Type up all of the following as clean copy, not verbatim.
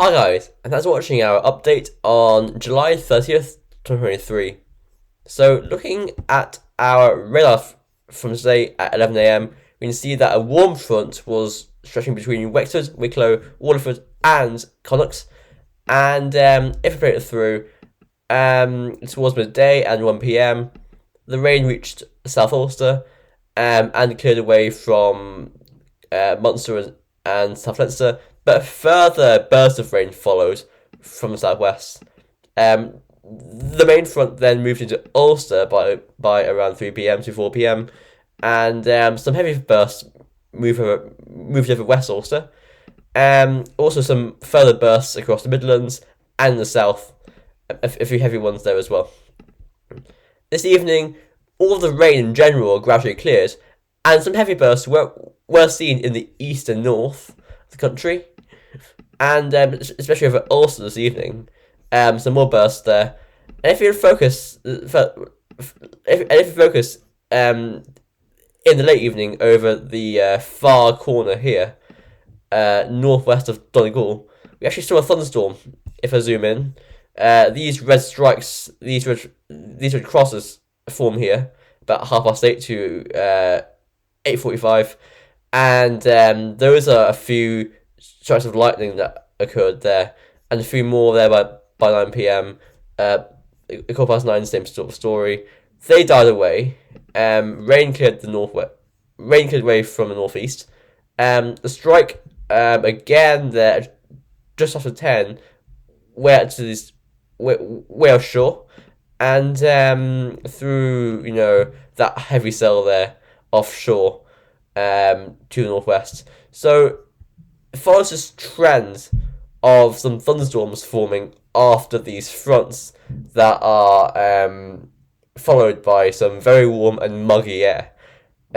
Hi guys, and thanks for watching our update on July 30th, 2023. So looking at our radar from today at 11 a.m, we can see that a warm front was stretching between Wexford, Wicklow, Waterford and Connacht. And if we play it through, towards midday and 1 p.m, the rain reached South Ulster and cleared away from Munster and South Leinster, but a further burst of rain followed from the southwest. The main front then moved into Ulster by around 3 p.m. to 4 p.m, and some heavy bursts moved over West Ulster. Also some further bursts across the Midlands and the south, a few heavy ones there as well. This evening, all of the rain in general gradually cleared, and some heavy bursts were seen in the east and north of the country, and especially over Ulster this evening. Some more bursts there. And if you focus, in the late evening over the far corner here, northwest of Donegal, we actually saw a thunderstorm. If I zoom in, these red strikes, these red crosses form here about 8:30 to 8:45, and those are a few strikes of lightning that occurred there, and a few more there by 9 p.m. A quarter past 9, same sort of story. They died away. Rain cleared away from the northeast. The strike again there just after 10 went to this way offshore, and through that heavy cell there offshore to the northwest. So it follows this trend of some thunderstorms forming after these fronts that are followed by some very warm and muggy air.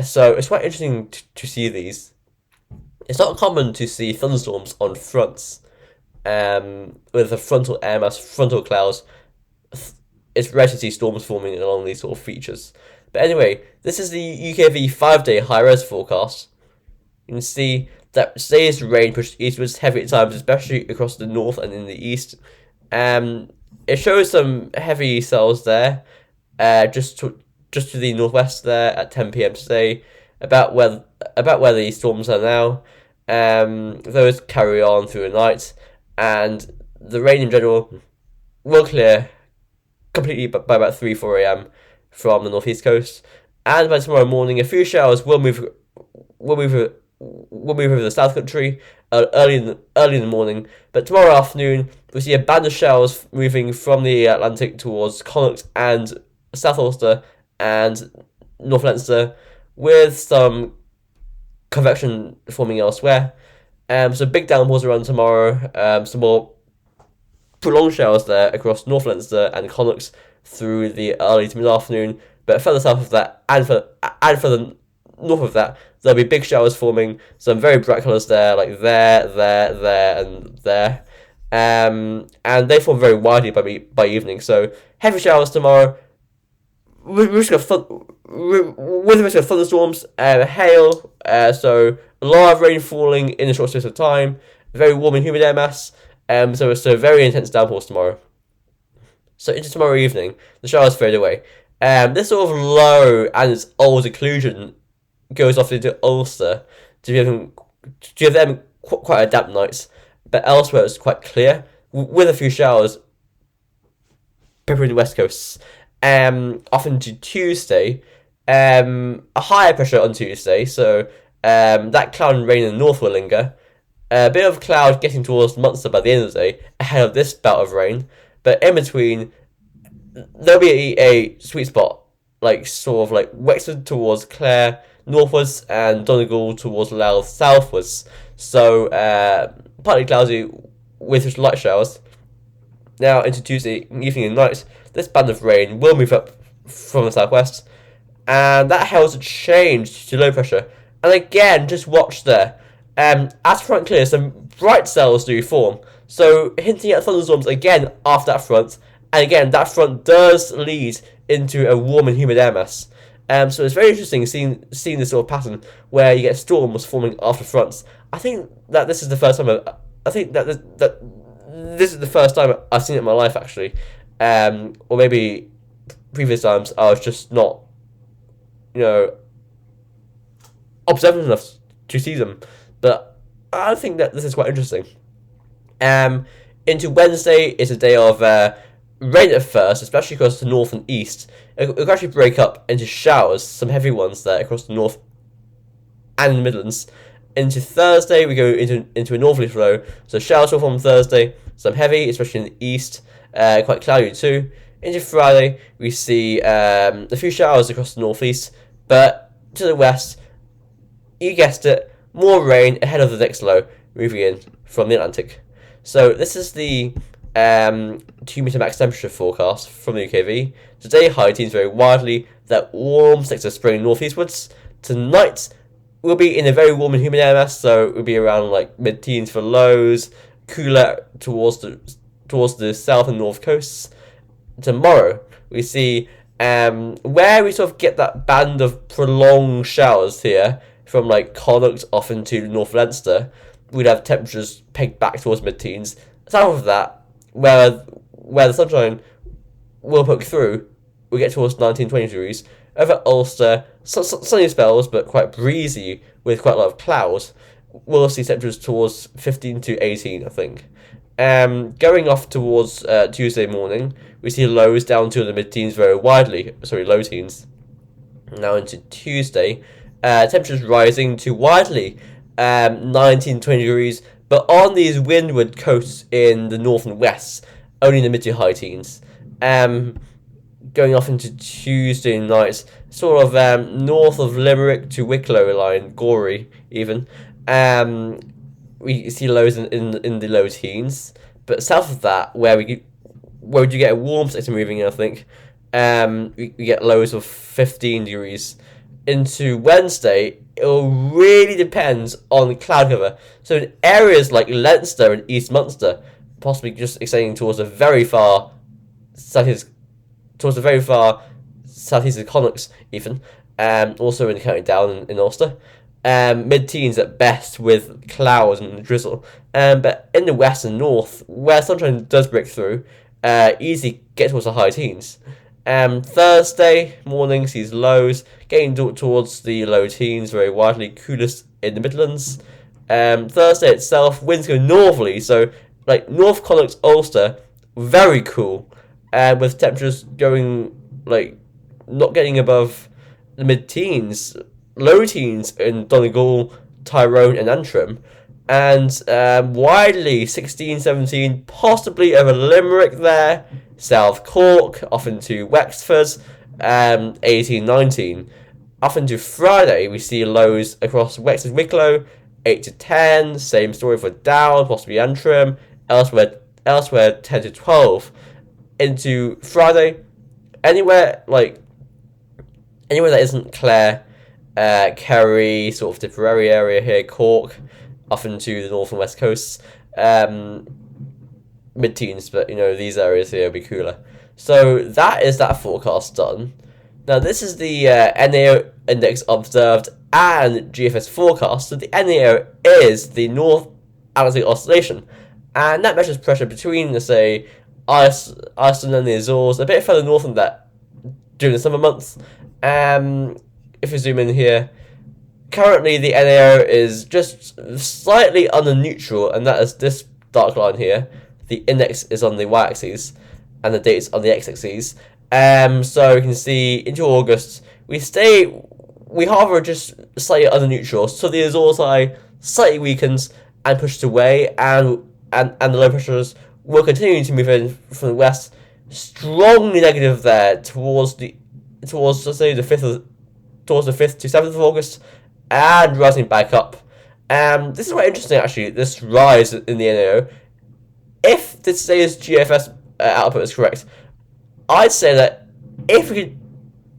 So it's quite interesting to see these. It's not common to see thunderstorms on fronts with a frontal air mass, frontal clouds. It's rare to see storms forming along these sort of features. But anyway, this is the UKV 5-day high-res forecast. You can see that today's rain pushed eastwards heavy at times, especially across the north and in the east. It shows some heavy cells there, just to the northwest there at 10 p.m. today, about where the storms are now. Those carry on through the night, and the rain in general will clear completely by about 3-4 a.m. from the northeast coast, and by tomorrow morning a few showers will move over the South Country early in the morning. But tomorrow afternoon we see a band of showers moving from the Atlantic towards Connacht and South Ulster and North Leinster, with some convection forming elsewhere. So big downpours around tomorrow. Some more prolonged showers there across North Leinster and Connacht through the early to mid-afternoon. But further south of that and further north of that, there'll be big showers forming. Some very bright colours there, like there, and there. And they form very widely by evening. So heavy showers tomorrow, with the risk of thunderstorms, hail. So a lot of rain falling in a short space of time. Very warm and humid air mass. So it's a very intense downpours tomorrow. So into tomorrow evening, the showers fade away. This sort of low and its old occlusion goes off into Ulster to give them quite a damp nights, but elsewhere it's quite clear with a few showers peppering the west coasts. Often to Tuesday, a higher pressure on Tuesday, so that cloud and rain in the north will linger. A bit of cloud getting towards Munster by the end of the day ahead of this bout of rain, but in between there'll be a sweet spot, like sort of like Wexford towards Clare northwards and Donegal towards Louth southwards. So partly cloudy with light showers. Now into Tuesday evening and night, this band of rain will move up from the southwest, and that hails a change to low pressure. And again, just watch there. As front clears, some bright cells do form, so hinting at thunderstorms again after that front. And again, that front does lead into a warm and humid air mass. So it's very interesting seeing this sort of pattern where you get storms forming after fronts. I think that this is the first time. I think that this is the first time I've seen it in my life, actually. Or maybe previous times I was just not, you know, observant enough to see them. But I think that this is quite interesting. Into Wednesday is a day of rain at first, especially across the north and east. It'll actually break up into showers, some heavy ones there across the north and the Midlands. Into Thursday, we go into a northerly flow, so showers will form Thursday, some heavy, especially in the east, quite cloudy too. Into Friday, we see a few showers across the northeast, but to the west, you guessed it, more rain ahead of the next low, moving in from the Atlantic. So this is the 2-meter max temperature forecast from the UKV. Today, high teens very widely, that warm sector spreading northeastwards. Tonight, we'll be in a very warm and humid air mass, so we'll be around like mid-teens for lows, cooler towards the south and north coasts. Tomorrow, we see where we sort of get that band of prolonged showers here, from like Connacht off into North Leinster, we'd have temperatures pegged back towards mid-teens. South of that, where the sunshine will poke through, we get towards 19-20 degrees. Over Ulster, sunny spells, but quite breezy with quite a lot of clouds. We'll see temperatures towards 15 to 18, I think. Going off towards Tuesday morning, we see lows down to the mid-teens very widely. Sorry, low teens. Now into Tuesday, temperatures rising to widely 19-20 degrees, but on these windward coasts in the north and west, only in the mid to high teens. Going off into Tuesday night, sort of north of Limerick to Wicklow line, Gorey even. We see lows in the low teens, but south of that, where you get a warm sector moving in, I think, we get lows of 15 degrees. Into Wednesday, it will really depend on cloud cover. So in areas like Leinster and East Munster, possibly just extending towards the very far southeast of Connacht, even, also in the County Down in Ulster. Mid-teens at best with clouds and drizzle. But in the west and north, where sunshine does break through, easily get towards the high teens. Thursday morning sees lows getting towards the low teens very widely, coolest in the Midlands. Thursday itself, winds go northerly, so like North Connacht, Ulster, very cool, with temperatures going like not getting above the mid-teens, low teens in Donegal, Tyrone and Antrim, and widely 16, 17, possibly over Limerick there, South Cork, off into Wexford, 18, 19. Off into Friday, we see lows across Wexford, Wicklow, 8 to 10, same story for Down, possibly Antrim, elsewhere 10 to 12. Into Friday, anywhere that isn't Clare, Kerry, sort of Tipperary area here, Cork, off into the north and west coasts, mid-teens, but these areas here will be cooler. So that is that forecast done. Now this is the NAO index observed and GFS forecast. So the NAO is the North Atlantic Oscillation, and that measures pressure between, let's say, Iceland and the Azores, a bit further north than that during the summer months. If we zoom in here, currently the NAO is just slightly under neutral, and that is this dark line here. The index is on the y-axis, and the dates on the x-axis. So you can see into August, we hover just slightly under neutral, so the Azores high slightly weakens and pushed away, and the low pressures will continue to move in from the west, strongly negative there towards let's say the 5th to 7th of August, and rising back up. This is quite interesting actually, this rise in the NAO. If today's GFS output is correct, I'd say that if we could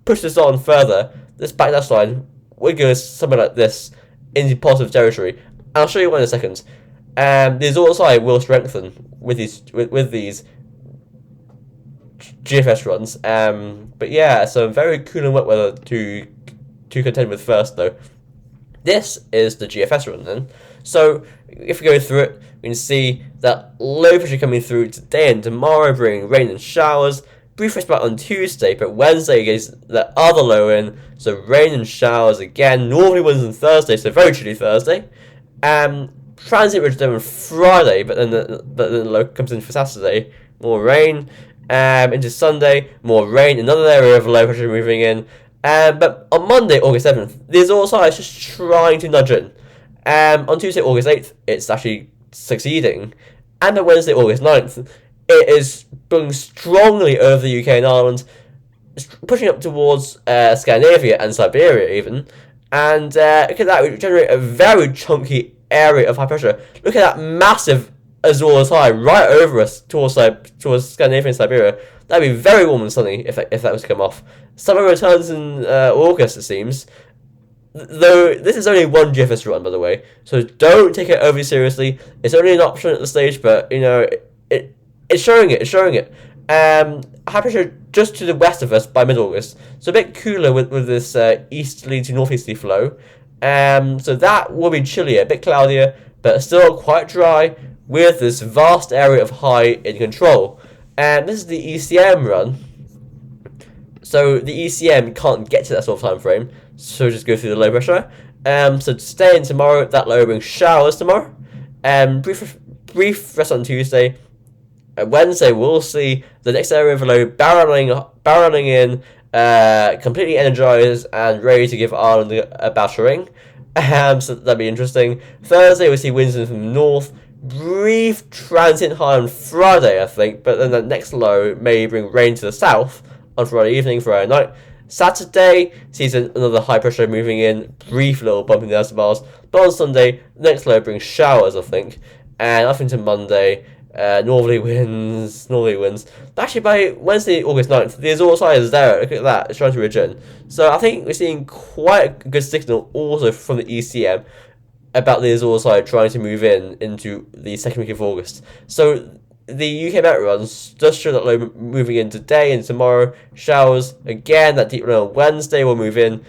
push this on further, this backlash line would go something like this into positive territory. And I'll show you one in a second. The Azores high will strengthen with these GFS runs. But yeah, some very cool and wet weather to contend with first though. This is the GFS run then. So if we go through it, we can see that low pressure coming through today and tomorrow, bringing rain and showers. Brief respite on Tuesday, but Wednesday gets the other low in, so rain and showers again. Northerly winds on Thursday, so very chilly Thursday. Transit ridge on Friday, but then the low comes in for Saturday. More rain. Into Sunday, more rain. Another area of low pressure moving in. But on Monday, August 7th, the Azores side is just trying to nudge in. On Tuesday, August 8th, it's actually succeeding. And on Wednesday, August 9th, it is blowing strongly over the UK and Ireland, pushing up towards Scandinavia and Siberia even. And look at that, we generate a very chunky area of high pressure. Look at that massive Azores high right over us towards Scandinavia and Siberia. That'd be very warm and sunny if that was to come off. Summer returns in August, it seems. Though this is only one GFS run, by the way, so don't take it overly seriously. It's only an option at the stage, but you know it's showing it. It's showing it. High pressure just to the west of us by mid-August, so a bit cooler with this easterly to northeasterly flow. So that will be chillier, a bit cloudier, but still quite dry with this vast area of high in control. And this is the ECM run. So the ECM can't get to that sort of time frame, so just go through the low pressure. So today and tomorrow, that low brings showers tomorrow. Brief rest on Tuesday. Wednesday, we'll see the next area of low barreling in, completely energized and ready to give Ireland a battering. So that'd be interesting. Thursday, we see winds in from the north. Brief transient high on Friday, I think, but then the next low may bring rain to the south on Friday evening, Friday night. Saturday sees another high pressure moving in, brief little bump in the isobars. But on Sunday, the next low brings showers, I think. And up into Monday, northerly winds. Actually, by Wednesday, August 9th, the Azores side is there. Look at that, it's trying to ridge in. So I think we're seeing quite a good signal also from the ECM about the Azores side trying to move into the second week of August. So the UK Met runs does show that low moving in today and tomorrow. Showers again. That deep low on Wednesday will move in.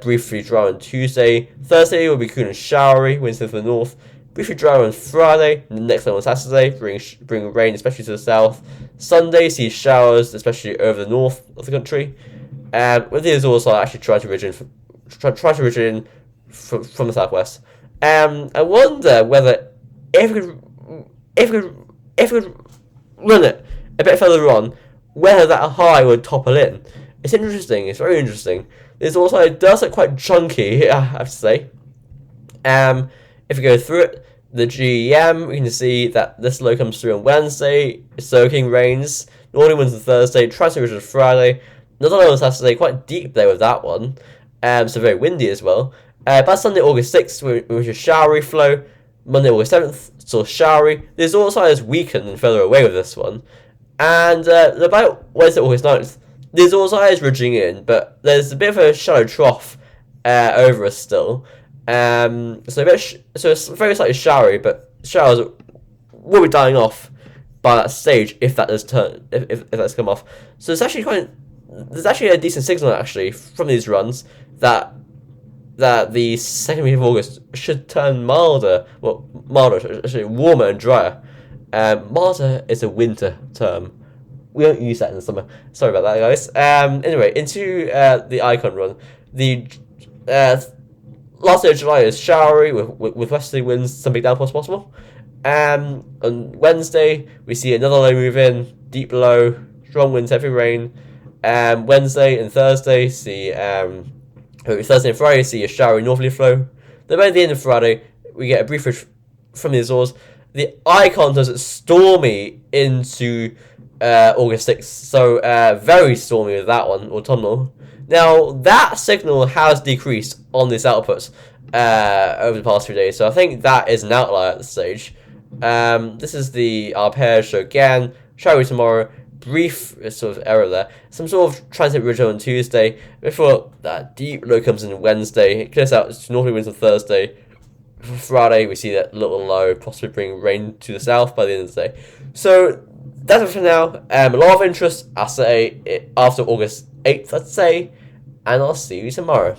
Briefly dry on Tuesday. Thursday will be cool and showery. Winds to the north. Briefly dry on Friday. And the next low on Saturday bring rain, especially to the south. Sunday sees showers, especially over the north of the country. With the Azores side actually trying to ridge in from the southwest. I wonder whether if we could run it a bit further on, whether that high would topple in. It's interesting. It's very interesting. This also does look quite chunky, I have to say. If we go through it, the GEM, we can see that this low comes through on Wednesday, soaking rains. Northerly winds on Thursday, transient ridge on Friday. Another low on Saturday, quite deep there with that one. So very windy as well. By Sunday, August 6th, which is showery flow. Monday, August 7th, still showery. The Azores side is weakened and further away with this one. And about Wednesday, August 9th, the Azores side is ridging in, but there's a bit of a shallow trough over us still. So it's very slightly showery, but showers will be dying off by that stage if that does turn, if that's come off. So it's actually there's actually a decent signal actually from these runs that the second week of August should turn milder, actually warmer and drier. Milder is a winter term. We don't use that in the summer. Sorry about that, guys. Anyway, into the Icon run. The last day of July is showery with westerly winds, some big downpours possible. On Wednesday, we see another low move in, deep low, strong winds, heavy rain. Wednesday and Thursday see Thursday and Friday see a showery northerly flow. Then by the end of Friday, we get a brief ridge from the Azores. The Icon does it stormy into August 6th, so very stormy with that one, autumnal. Now, that signal has decreased on this output over the past few days, so I think that is an outlier at this stage. This is the arpeggio, so again, showery tomorrow, brief sort of error there. Some sort of transit ridge on Tuesday, before that deep low comes in Wednesday. It clears out to northerly winds on Thursday. Friday, we see that little low possibly bring rain to the south by the end of the day. So that's it for now. A lot of interest, I'll say, after August 8th, I'd say, and I'll see you tomorrow.